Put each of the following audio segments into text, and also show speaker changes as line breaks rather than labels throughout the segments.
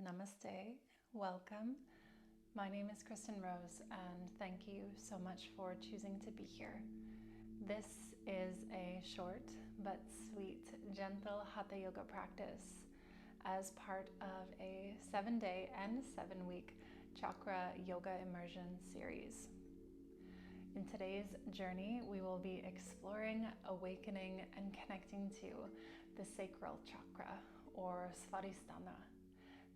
Namaste, welcome. My name is Kristyn Rose and thank you so much for choosing to be here. This is a short but sweet, gentle Hatha Yoga practice as part of a 7-day and 7-week Chakra Yoga Immersion series. In today's journey, we will be exploring, awakening, and connecting to the Sacral Chakra, or Svadhisthana.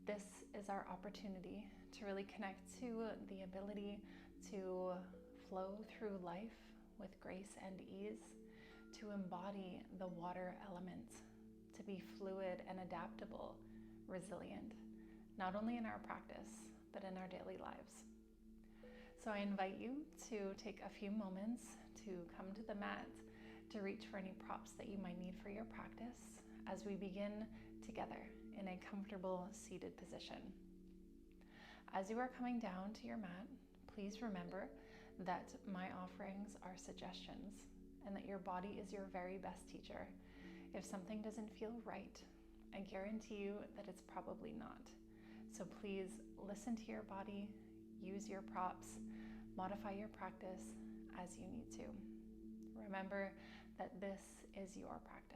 This is our opportunity to really connect to the ability to flow through life with grace and ease, to embody the water element, to be fluid and adaptable, resilient, not only in our practice, but in our daily lives. So I invite you to take a few moments to come to the mat, to reach for any props that you might need for your practice as we begin together in a comfortable seated position. As you are coming down to your mat, please remember that my offerings are suggestions and that your body is your very best teacher. If something doesn't feel right, I guarantee you that it's probably not. So please listen to your body, use your props, modify your practice as you need to. Remember that this is your practice.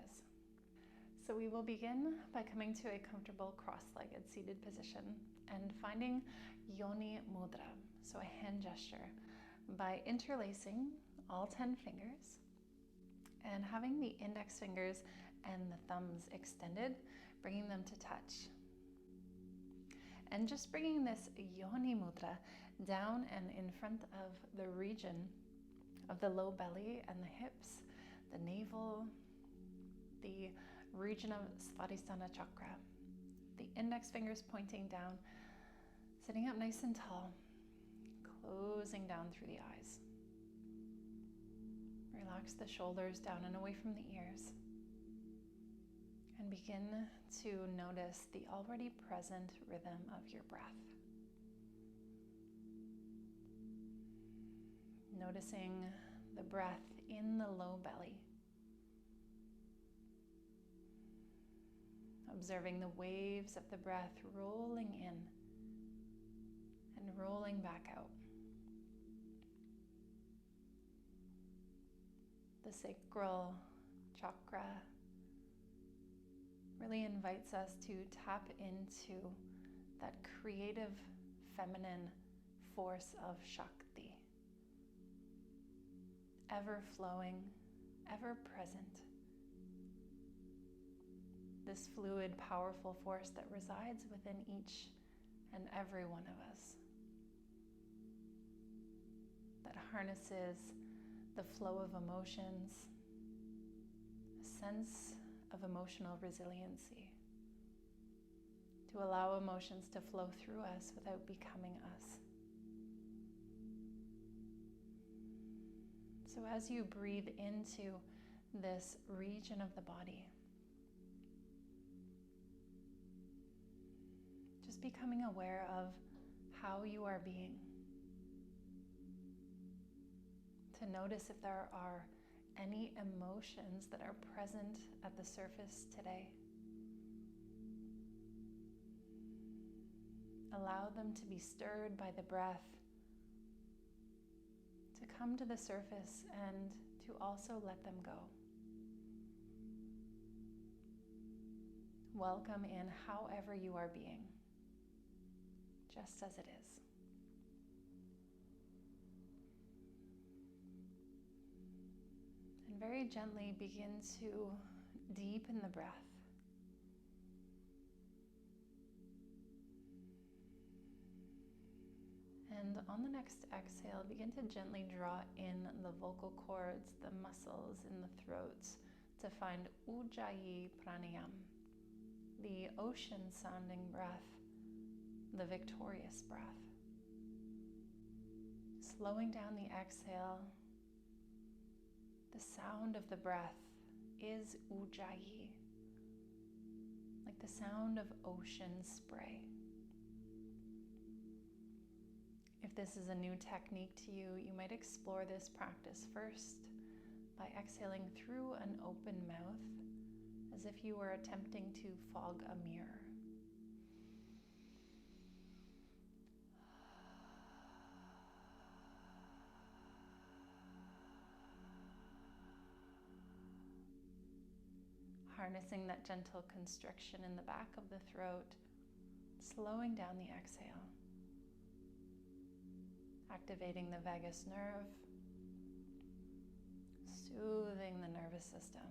So we will begin by coming to a comfortable cross-legged seated position and finding Yoni mudra, so a hand gesture, by interlacing all 10 fingers and having the index fingers and the thumbs extended, bringing them to touch. And just bringing this Yoni mudra down and in front of the region of the low belly and the hips, the navel, the region of Svadhisthana chakra. The index fingers pointing down, sitting up nice and tall, closing down through the eyes. Relax the shoulders down and away from the ears. And begin to notice the already present rhythm of your breath. Noticing the breath in the low belly. Observing the waves of the breath rolling in and rolling back out. The Sacral Chakra really invites us to tap into that creative feminine force of Shakti. Ever flowing, ever present. This fluid, powerful force that resides within each and every one of us. That harnesses the flow of emotions, a sense of emotional resiliency, to allow emotions to flow through us without becoming us. So as you breathe into this region of the body, just becoming aware of how you are being. To notice if there are any emotions that are present at the surface today. Allow them to be stirred by the breath, to come to the surface and to also let them go. Welcome in however you are being, just as it is. And very gently begin to deepen the breath. And on the next exhale, begin to gently draw in the vocal cords, the muscles in the throat, to find Ujjayi Pranayam, the ocean sounding breath, the victorious breath. Slowing down the exhale, the sound of the breath is Ujjayi, like the sound of ocean spray. If this is a new technique to you, you might explore this practice first by exhaling through an open mouth, as if you were attempting to fog a mirror. harnessing that gentle constriction in the back of the throat, slowing down the exhale, activating the vagus nerve, soothing the nervous system.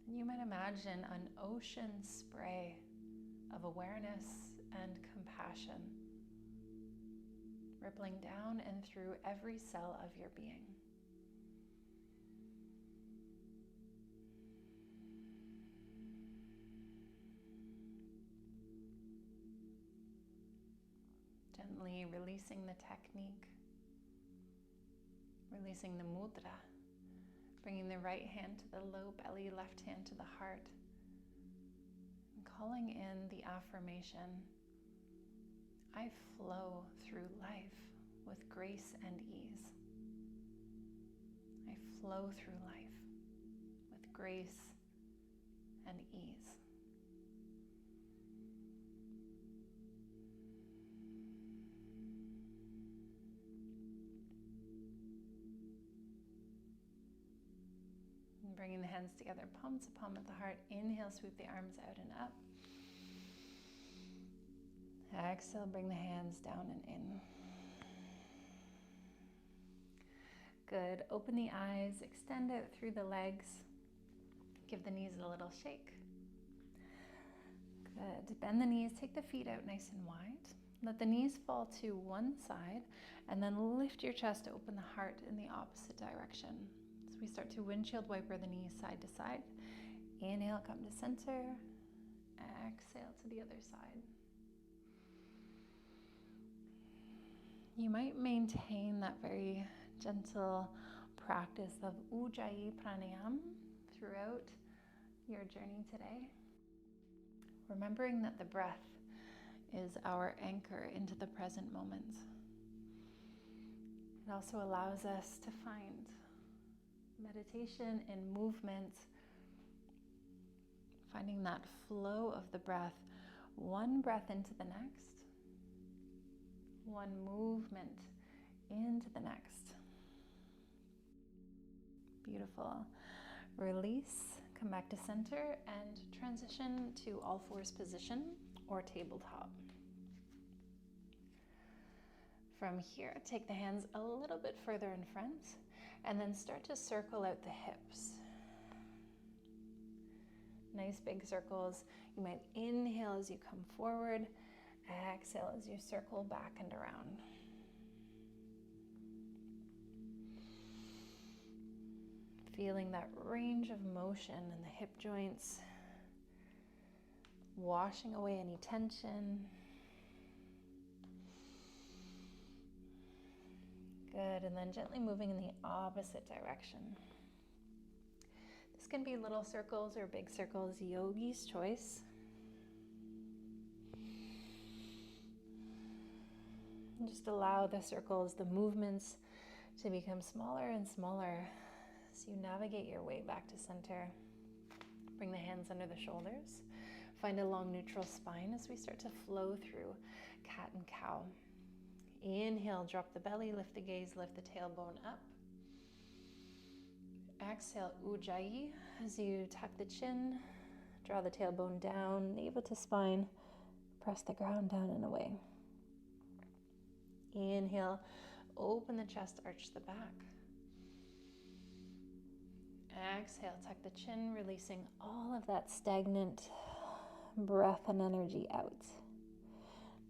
And you might imagine an ocean spray of awareness and compassion rippling down and through every cell of your being. Gently releasing the technique, releasing the mudra, bringing the right hand to the low belly, left hand to the heart, and calling in the affirmation, I flow through life with grace and ease. I flow through life with grace and ease. And bringing the hands together, palm to palm at the heart. Inhale, sweep the arms out and up. Exhale, bring the hands down and in. Good. Open the eyes, extend out through the legs. Give the knees a little shake. Good. Bend the knees, take the feet out nice and wide. Let the knees fall to one side, and then lift your chest to open the heart in the opposite direction. So we start to windshield wiper the knees side to side. Inhale, come to center. Exhale to the other side. You might maintain that very gentle practice of Ujjayi Pranayama throughout your journey today. Remembering that the breath is our anchor into the present moment. It also allows us to find meditation in movement, finding that flow of the breath, one breath into the next, one movement into the next. Beautiful. Release, come back to center, and transition to all fours position or tabletop. From here, take the hands a little bit further in front, and then start to circle out the hips. Nice big circles. You might inhale as you come forward, exhale as you circle back and around. Feeling that range of motion in the hip joints, washing away any tension. Good, and then gently moving in the opposite direction. This can be little circles or big circles, yogi's choice. And just allow the circles, the movements, to become smaller and smaller as you navigate your way back to center. Bring the hands under the shoulders. Find a long neutral spine as we start to flow through cat and cow. Inhale, drop the belly, lift the gaze, lift the tailbone up. Exhale, Ujjayi, as you tuck the chin, draw the tailbone down, navel to spine, press the ground down and away. Inhale, open the chest, arch the back. Exhale, tuck the chin, releasing all of that stagnant breath and energy out.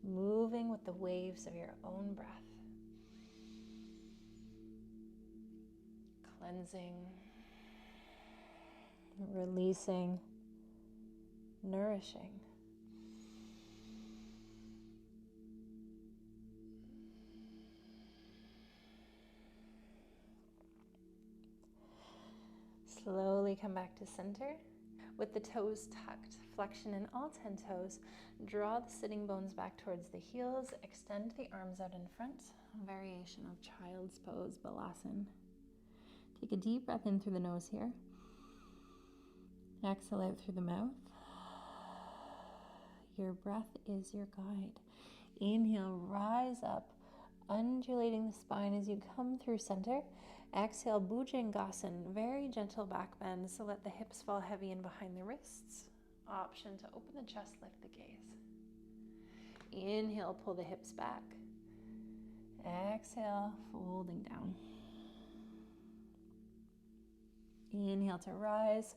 Moving with the waves of your own breath. Cleansing, releasing, nourishing. Slowly come back to center. With the toes tucked, flexion in all 10 toes. Draw the sitting bones back towards the heels. Extend the arms out in front. A variation of child's pose, Balasana. Take a deep breath in through the nose here. Exhale out through the mouth. Your breath is your guide. Inhale, rise up, undulating the spine as you come through center. Exhale, Bhujangasana, very gentle back bend, so let the hips fall heavy in behind the wrists. Option to open the chest, lift the gaze. Inhale, pull the hips back. Exhale, folding down. Inhale to rise,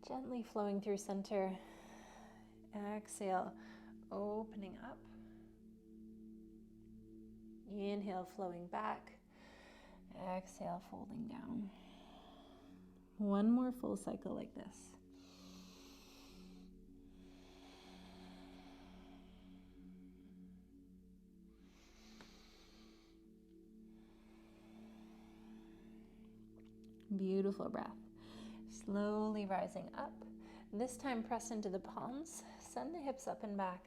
gently flowing through center. Exhale, opening up. Inhale, flowing back. Exhale, folding down. One more full cycle like this. Beautiful breath. Slowly rising up. This time press into the palms. Send the hips up and back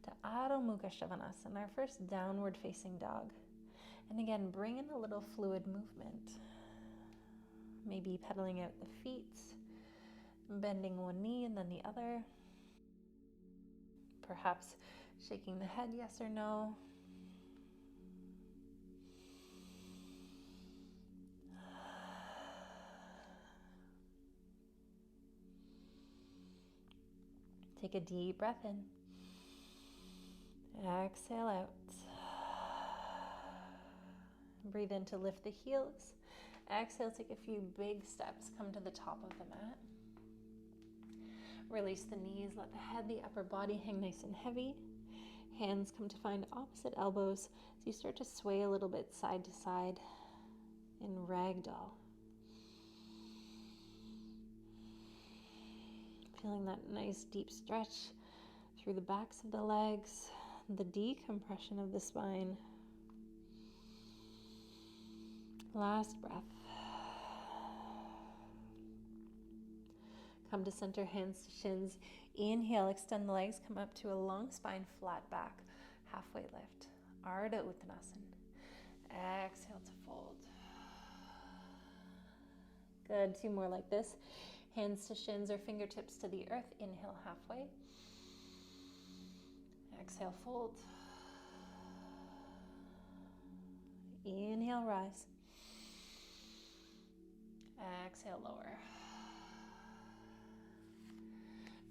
to Adho Mukha Svanasana, our first downward facing dog. And again, bring in a little fluid movement. Maybe pedaling out the feet, bending one knee and then the other. Perhaps shaking the head, yes or no. Take a deep breath in. Exhale out. Breathe in to lift the heels. Exhale, take a few big steps. Come to the top of the mat. Release the knees. Let the head, the upper body hang nice and heavy. Hands come to find opposite elbows as you start to sway a little bit side to side in ragdoll. Feeling that nice deep stretch through the backs of the legs, the decompression of the spine. Last breath. Come to center, hands to shins. Inhale, extend the legs, come up to a long spine, flat back, halfway lift. Ardha Uttanasana. Exhale to fold. Good, 2 more like this. Hands to shins or fingertips to the earth. Inhale, halfway. Exhale, fold. Inhale, rise. Exhale, lower.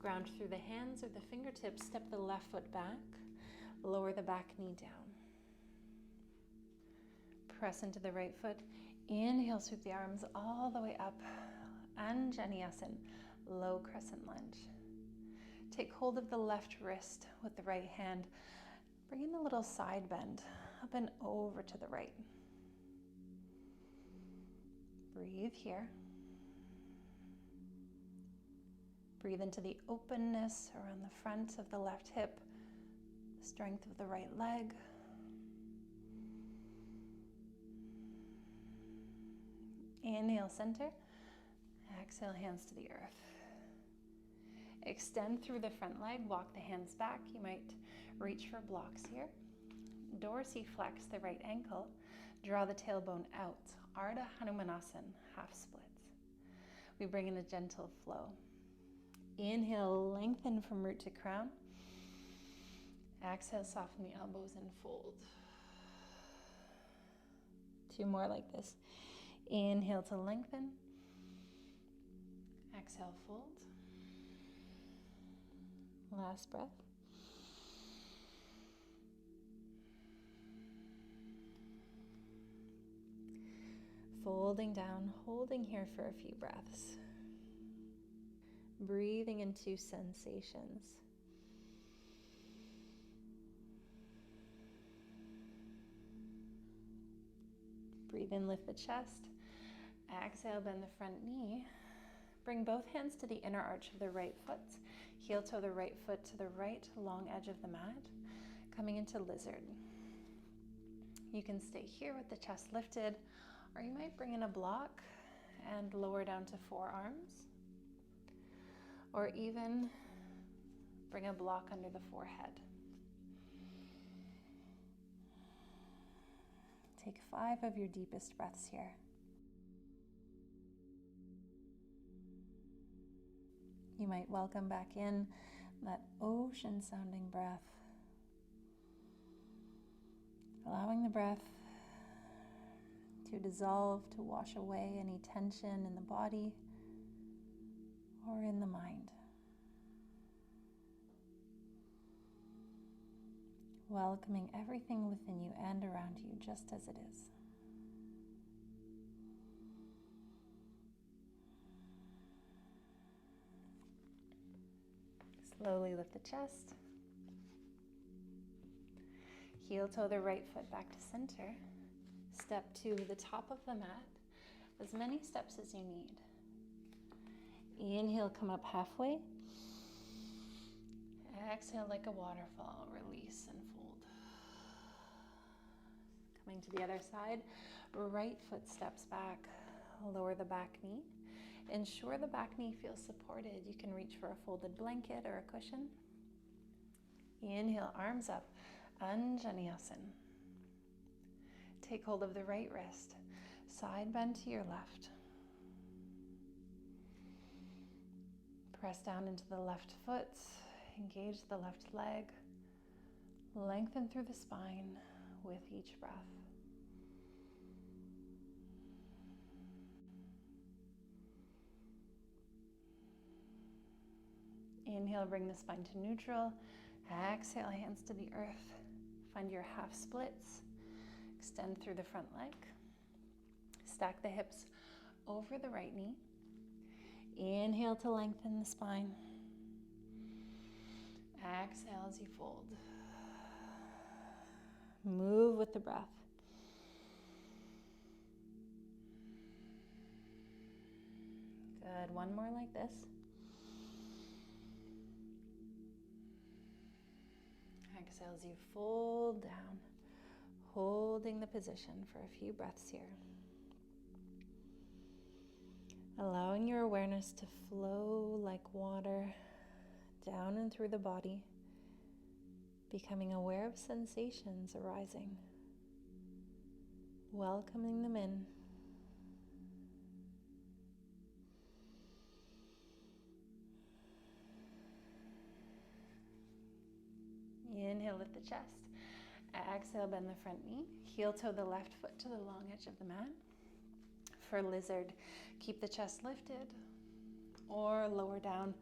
Ground through the hands or the fingertips. Step the left foot back. Lower the back knee down. Press into the right foot. Inhale, sweep the arms all the way up. Anjaneyasana, low crescent lunge. Take hold of the left wrist with the right hand. Bring in a little side bend, up and over to the right. Breathe here. Breathe into the openness around the front of the left hip, the strength of the right leg. Inhale, center. Exhale, hands to the earth. Extend through the front leg, walk the hands back. You might reach for blocks here. Dorsiflex the right ankle. Draw the tailbone out. Ardha Hanumanasana, half splits. We bring in a gentle flow. Inhale, lengthen from root to crown. Exhale, soften the elbows and fold. 2 more like this. Inhale to lengthen. Exhale, fold. Last breath. Folding down, holding here for a few breaths. Breathing into sensations. Breathe in, lift the chest. Exhale, bend the front knee. Bring both hands to the inner arch of the right foot. Heel toe the right foot to the right long edge of the mat. Coming into lizard. You can stay here with the chest lifted, or you might bring in a block and lower down to forearms. Or even bring a block under the forehead. Take 5 of your deepest breaths here. You might welcome back in that ocean sounding breath. Allowing the breath to dissolve, to wash away any tension in the body or in the mind. Welcoming everything within you and around you just as it is. Slowly lift the chest. Heel toe the right foot back to center. Step to the top of the mat, as many steps as you need. Inhale, come up halfway. Exhale like a waterfall, release and fold. Coming to the other side, right foot steps back, lower the back knee. Ensure the back knee feels supported. You can reach for a folded blanket or a cushion. Inhale, arms up, Anjaneyasana. Take hold of the right wrist, side bend to your left. Press down into the left foot, engage the left leg, lengthen through the spine with each breath. Inhale, bring the spine to neutral. Exhale, hands to the earth. Find your half splits. Extend through the front leg. Stack the hips over the right knee. Inhale to lengthen the spine. Exhale as you fold. Move with the breath. Good. One more like this. Exhale as you fold down, holding the position for a few breaths here. Allowing your awareness to flow like water down and through the body, becoming aware of sensations arising, welcoming them in. Inhale, lift the chest. Exhale, bend the front knee. Heel toe the left foot to the long edge of the mat. For lizard, keep the chest lifted or lower down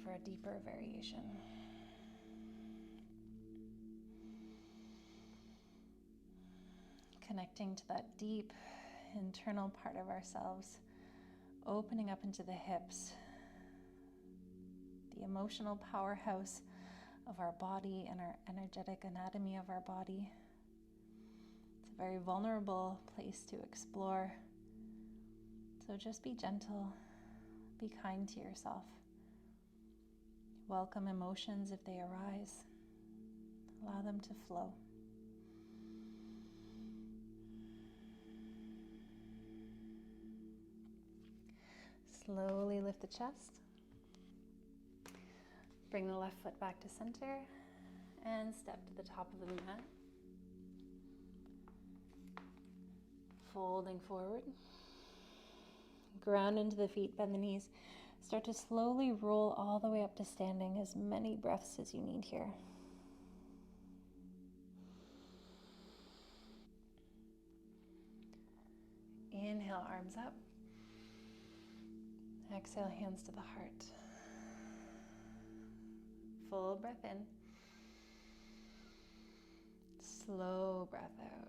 for a deeper variation. Connecting to that deep internal part of ourselves, opening up into the hips, the emotional powerhouse of our body and our energetic anatomy of our body. It's a very vulnerable place to explore. So just be gentle, be kind to yourself. Welcome emotions if they arise. Allow them to flow. Slowly lift the chest. Bring the left foot back to center and step to the top of the mat. Folding forward. Ground into the feet, bend the knees. Start to slowly roll all the way up to standing, as many breaths as you need here. Inhale, arms up. Exhale, hands to the heart. Full breath in. Slow breath out.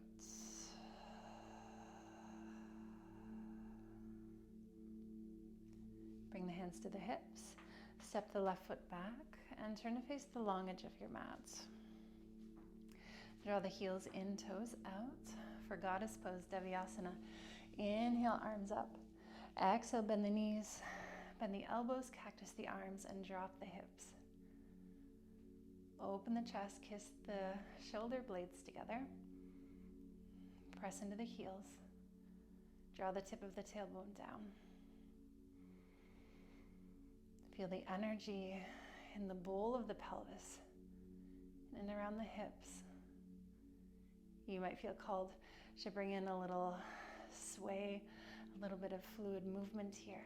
Bring the hands to the hips. Step the left foot back and turn to face the long edge of your mat. Draw the heels in, toes out for Goddess Pose, Devyasana. Inhale, arms up. Exhale, bend the knees. Bend the elbows, cactus the arms, and drop the hips. Open the chest, kiss the shoulder blades together. Press into the heels. Draw the tip of the tailbone down. Feel the energy in the bowl of the pelvis and around the hips. You might feel called to bring in a little sway, a little bit of fluid movement here.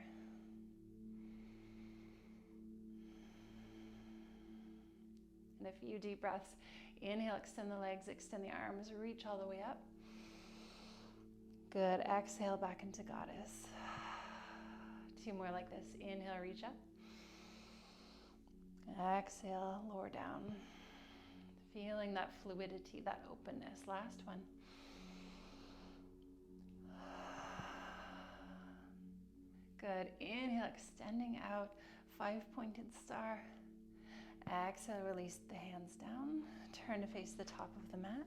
And a few deep breaths. Inhale, extend the legs, extend the arms, reach all the way up. Good. Exhale back into goddess. 2 more like this. Inhale, reach up. Exhale, lower down. Feeling that fluidity, that openness. Last one. Good. Inhale, extending out. 5-pointed star. Exhale, release the hands down. Turn to face the top of the mat.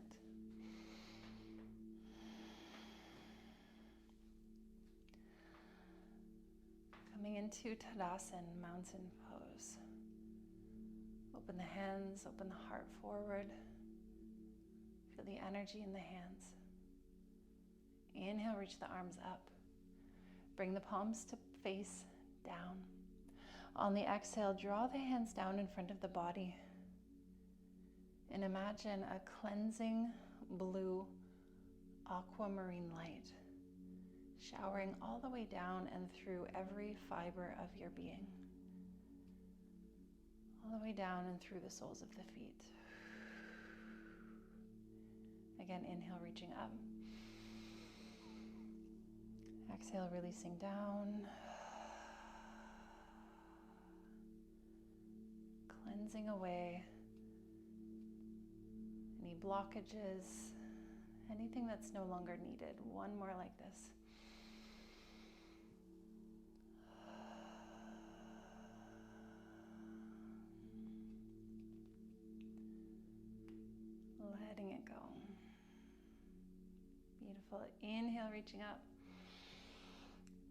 Coming into Tadasana, mountain pose. Open the hands, open the heart forward. Feel the energy in the hands. Inhale, reach the arms up. Bring the palms to face down. On the exhale, draw the hands down in front of the body. And imagine a cleansing blue aquamarine light showering all the way down and through every fiber of your being. All the way down and through the soles of the feet. Again, inhale, reaching up. Exhale, releasing down. Cleansing away any blockages, anything that's no longer needed. One more like this. Letting it go. Beautiful. Inhale, reaching up.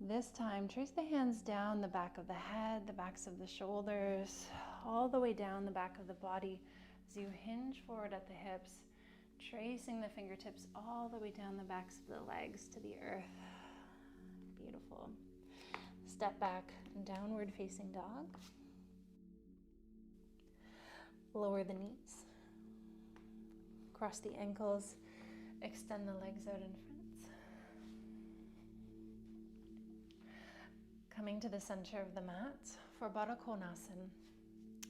This time, trace the hands down the back of the head, the backs of the shoulders, all the way down the back of the body as you hinge forward at the hips, tracing the fingertips all the way down the backs of the legs to the earth. Beautiful. Step back, downward facing dog. Lower the knees. Cross the ankles, extend the legs out in front. Coming to the center of the mat for Baddha Konasana,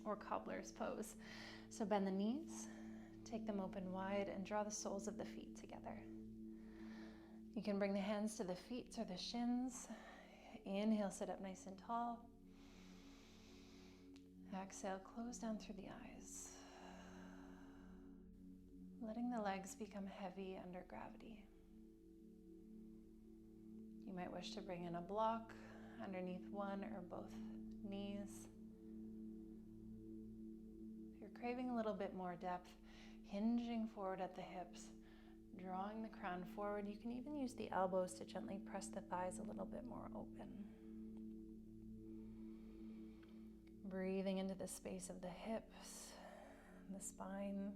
or cobbler's pose. So bend the knees, take them open wide, and draw the soles of the feet together. You can bring the hands to the feet or the shins. Inhale, sit up nice and tall. Exhale, close down through the eyes. Letting the legs become heavy under gravity. You might wish to bring in a block underneath one or both knees. If you're craving a little bit more depth, hinging forward at the hips, drawing the crown forward. You can even use the elbows to gently press the thighs a little bit more open. Breathing into the space of the hips, the spine.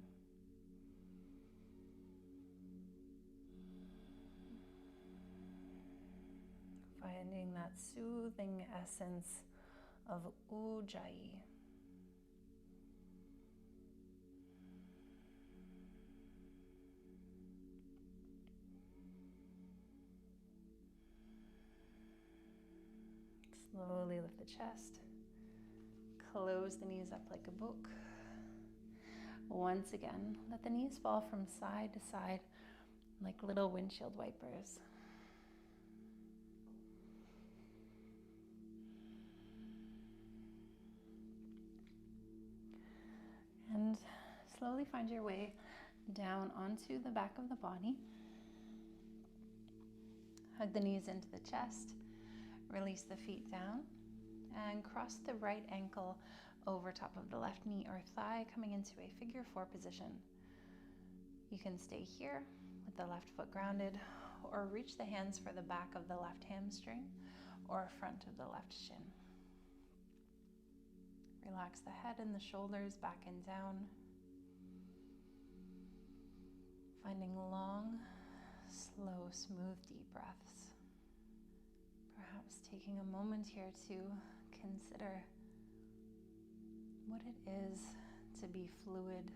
Finding that soothing essence of Ujjayi. Slowly lift the chest. Close the knees up like a book. Once again, let the knees fall from side to side like little windshield wipers. And slowly find your way down onto the back of the body. Hug the knees into the chest. Release the feet down. And cross the right ankle over top of the left knee or thigh, coming into a figure 4 position. You can stay here with the left foot grounded, or reach the hands for the back of the left hamstring or front of the left shin. Relax the head and the shoulders back and down. Finding long, slow, smooth, deep breaths. Perhaps taking a moment here to consider what it is to be fluid,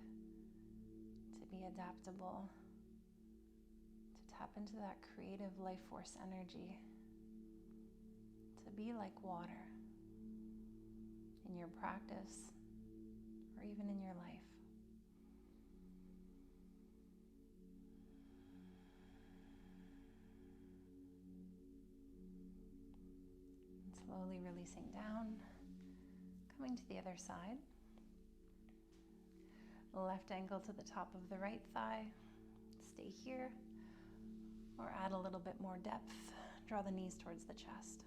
to be adaptable, to tap into that creative life force energy, to be like water in your practice or even in your life. Slowly releasing down, coming to the other side. Left ankle to the top of the right thigh. Stay here, or add a little bit more depth. Draw the knees towards the chest.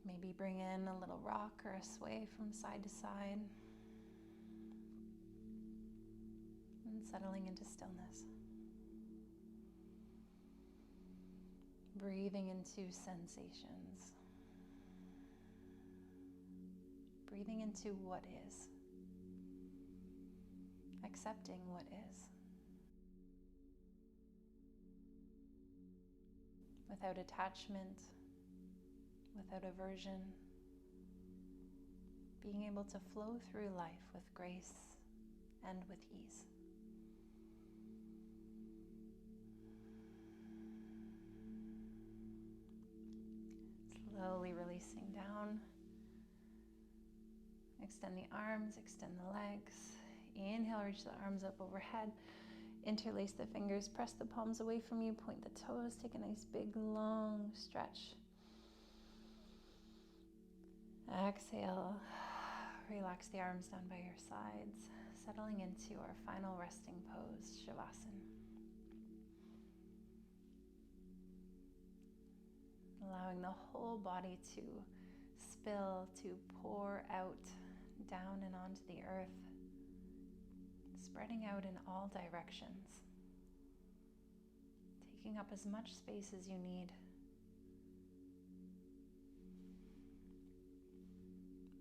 Maybe bring in a little rock or a sway from side to side. And settling into stillness. Breathing into sensations. Breathing into what is. Accepting what is. Without attachment, without aversion. Being able to flow through life with grace and with ease. Slowly releasing down. Extend the arms, extend the legs. Inhale, reach the arms up overhead. Interlace the fingers, press the palms away from you, point the toes, take a nice big long stretch. Exhale, relax the arms down by your sides, settling into our final resting pose, Shavasana. Allowing the whole body to spill, to pour out down and onto the earth, spreading out in all directions, taking up as much space as you need.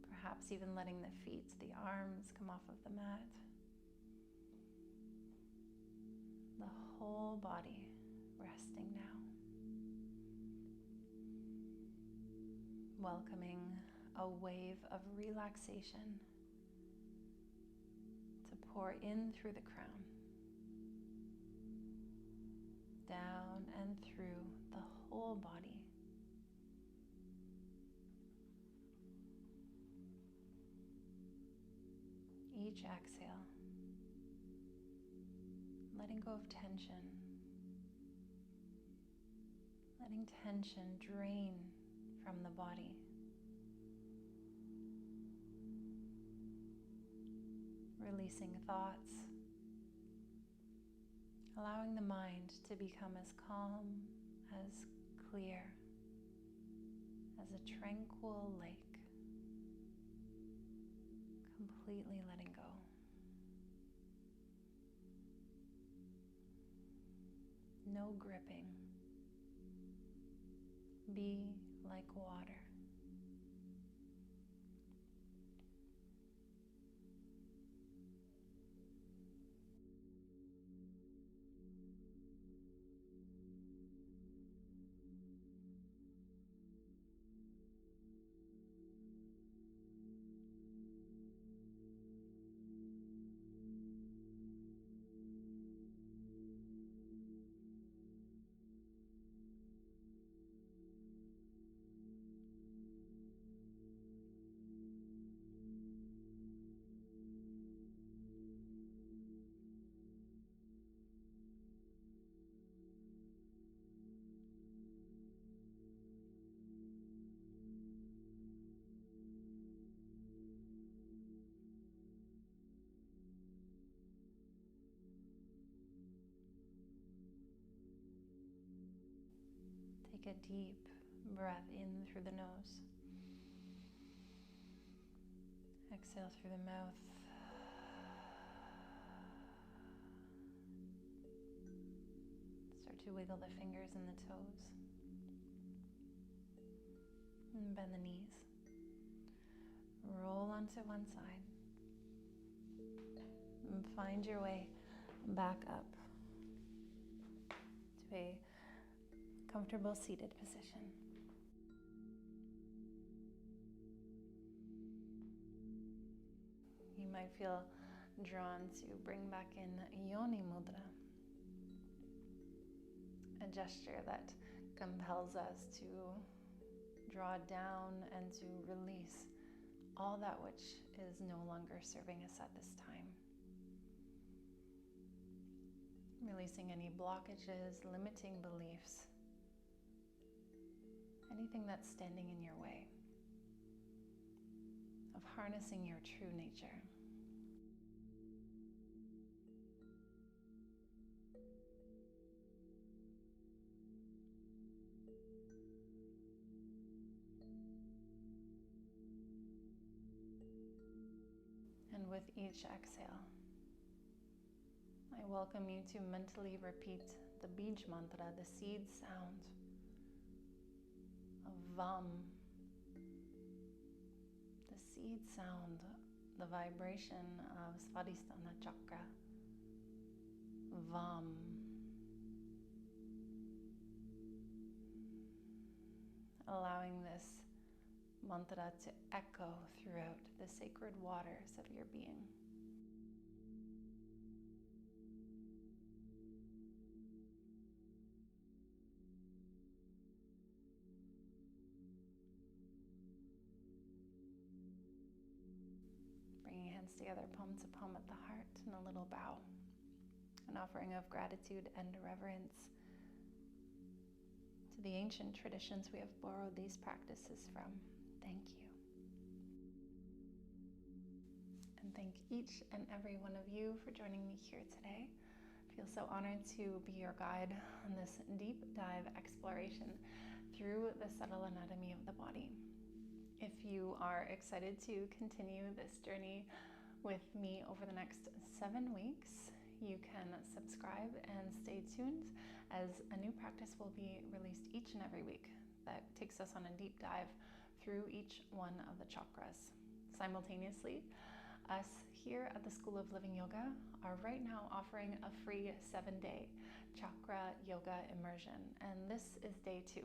Perhaps even letting the feet, the arms come off of the mat. The whole body resting now. Welcoming a wave of relaxation to pour in through the crown, down and through the whole body. Each exhale, letting go of tension, letting tension drain from the body. Releasing thoughts, allowing the mind to become as calm, as clear, as a tranquil lake. Completely letting go. No gripping. Be like water. Take a deep breath in through the nose. Exhale through the mouth. Start to wiggle the fingers and the toes. And bend the knees. Roll onto one side. And find your way back up to a comfortable seated position. You might feel drawn to bring back in Yoni mudra, a gesture that compels us to draw down and to release all that which is no longer serving us at this time. Releasing any blockages, limiting beliefs, anything that's standing in your way of harnessing your true nature. And with each exhale, I welcome you to mentally repeat the Bij mantra, the seed sound of Vam, the seed sound, the vibration of Svadhisthana Chakra, Vam. Allowing this mantra to echo throughout the sacred waters of your being. Bringing hands together, palm to palm at the heart, and a little bow. An offering of gratitude and reverence to the ancient traditions we have borrowed these practices from. Thank you. And thank each and every one of you for joining me here today. I feel so honored to be your guide on this deep dive exploration through the subtle anatomy of the body. If you are excited to continue this journey with me over the next 7 weeks, you can subscribe and stay tuned as a new practice will be released each and every week that takes us on a deep dive through each one of the chakras. Simultaneously, us here at the School of Living Yoga are right now offering a free 7-day Chakra Yoga Immersion, and this is day 2.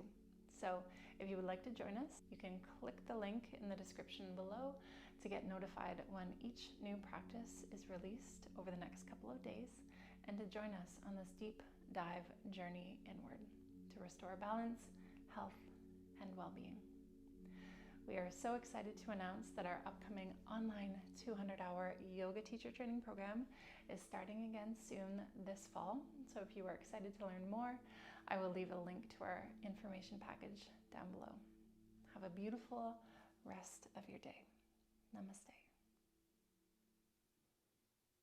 So if you would like to join us, you can click the link in the description below to get notified when each new practice is released over the next couple of days, and to join us on this deep dive journey inward to restore balance, health, and well-being. We are so excited to announce that our upcoming online 200-hour yoga teacher training program is starting again soon this fall. So if you are excited to learn more, I will leave a link to our information package down below. Have a beautiful rest of your day. Namaste.